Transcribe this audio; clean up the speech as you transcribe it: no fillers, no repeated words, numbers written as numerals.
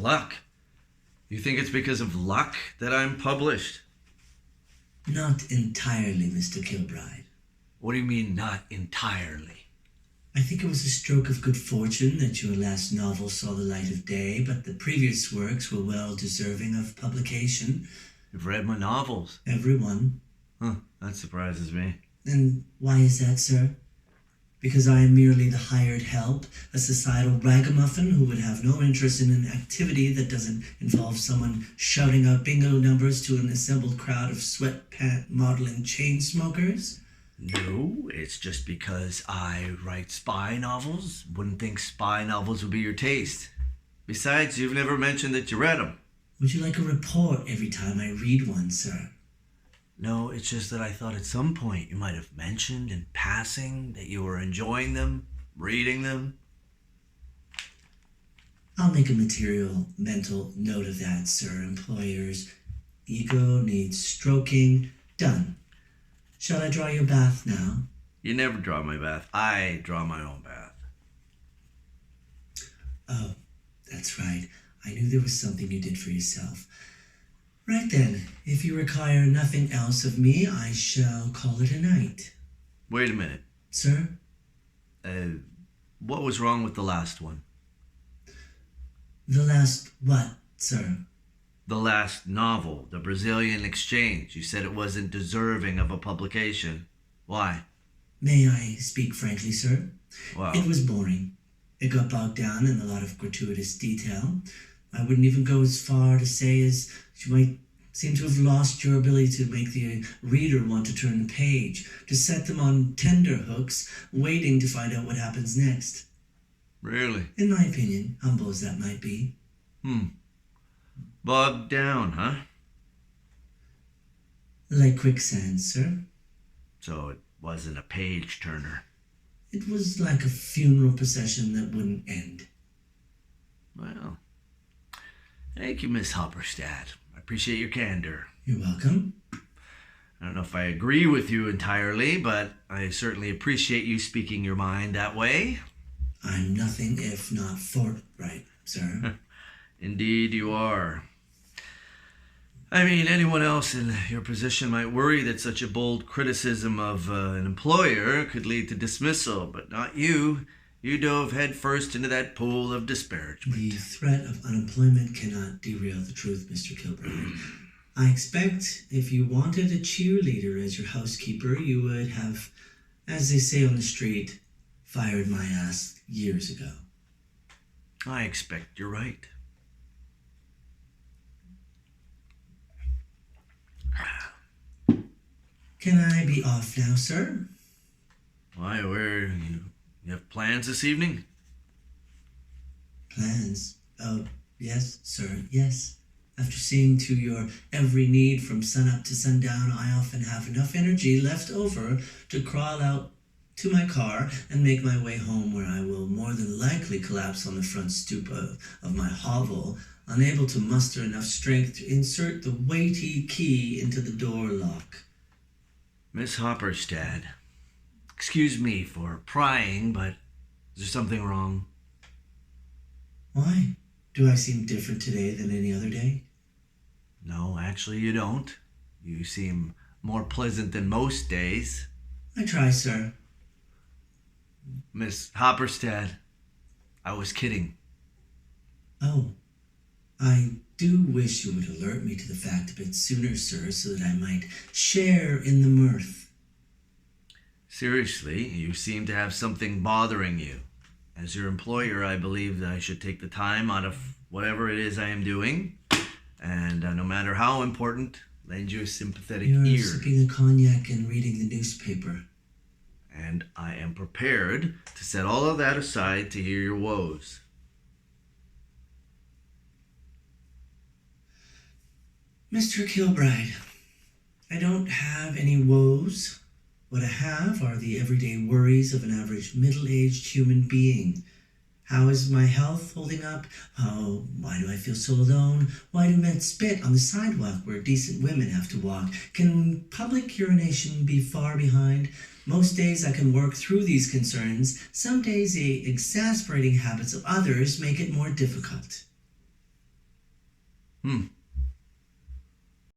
luck. You think it's because of luck that I'm published? Not entirely, Mr. Kilbride. What do you mean, not entirely? I think it was a stroke of good fortune that your last novel saw the light of day, but the previous works were well deserving of publication. You've read my novels. Everyone. Huh, that surprises me. And why is that, sir? Because I am merely the hired help, a societal ragamuffin who would have no interest in an activity that doesn't involve someone shouting out bingo numbers to an assembled crowd of sweatpant modeling chain smokers? No, it's just because I write spy novels. Wouldn't think spy novels would be your taste. Besides, you've never mentioned that you read them. Would you like a report every time I read one, sir? No, it's just that I thought at some point you might have mentioned in passing that you were enjoying them, reading them. I'll make a material mental note of that, sir. Employer's ego needs stroking. Done. Shall I draw your bath now? You never draw my bath. I draw my own bath. Oh, that's right. I knew there was something you did for yourself. Right then, if you require nothing else of me, I shall call it a night. Wait a minute. Sir? What was wrong with the last one? The last what, sir? The last novel, The Brazilian Exchange. You said it wasn't deserving of a publication. Why? May I speak frankly, sir? Well, It was boring. It got bogged down in a lot of gratuitous detail. I wouldn't even go as far to say as you might seem to have lost your ability to make the reader want to turn the page, to set them on tender hooks, waiting to find out what happens next. really? In my opinion, humble as that might be. Bogged down, huh? Like quicksand, sir. So it wasn't a page turner. It was like a funeral procession that wouldn't end. Well, thank you, Miss Hopperstad. I appreciate your candor. You're welcome. I don't know if I agree with you entirely, but I certainly appreciate you speaking your mind that way. I'm nothing if not forthright, sir. Indeed you are. I mean, anyone else in your position might worry that such a bold criticism of an employer could lead to dismissal, but not you. You dove headfirst into that pool of disparagement. The threat of unemployment cannot derail the truth, Mr. Kilbride. I expect if you wanted a cheerleader as your housekeeper, you would have, as they say on the street, fired my ass years ago. I expect you're right. Can I be off now, sir? Why, you have plans this evening? Plans? Oh, yes, sir, yes. After seeing to your every need from sunup to sundown, I often have enough energy left over to crawl out to my car and make my way home, where I will more than likely collapse on the front stoop of my hovel, unable to muster enough strength to insert the weighty key into the door lock. Miss Hopperstad, excuse me for prying, but is there something wrong? Why? Do I seem different today than any other day? No, actually you don't. You seem more pleasant than most days. I try, sir. Miss Hopperstad, I was kidding. Oh, I do wish you would alert me to the fact a bit sooner, sir, so that I might share in the mirth. Seriously, you seem to have something bothering you. As your employer, I believe that I should take the time out of whatever it is I am doing, and no matter how important, lend you a sympathetic You're ear. sipping a cognac and reading the newspaper. And I am prepared to set all of that aside to hear your woes. Mr. Kilbride, I don't have any woes. What I have are the everyday worries of an average middle-aged human being. How is my health holding up? Why do I feel so alone? Why do men spit on the sidewalk where decent women have to walk? Can public urination be far behind? Most days I can work through these concerns. Some days the exasperating habits of others make it more difficult.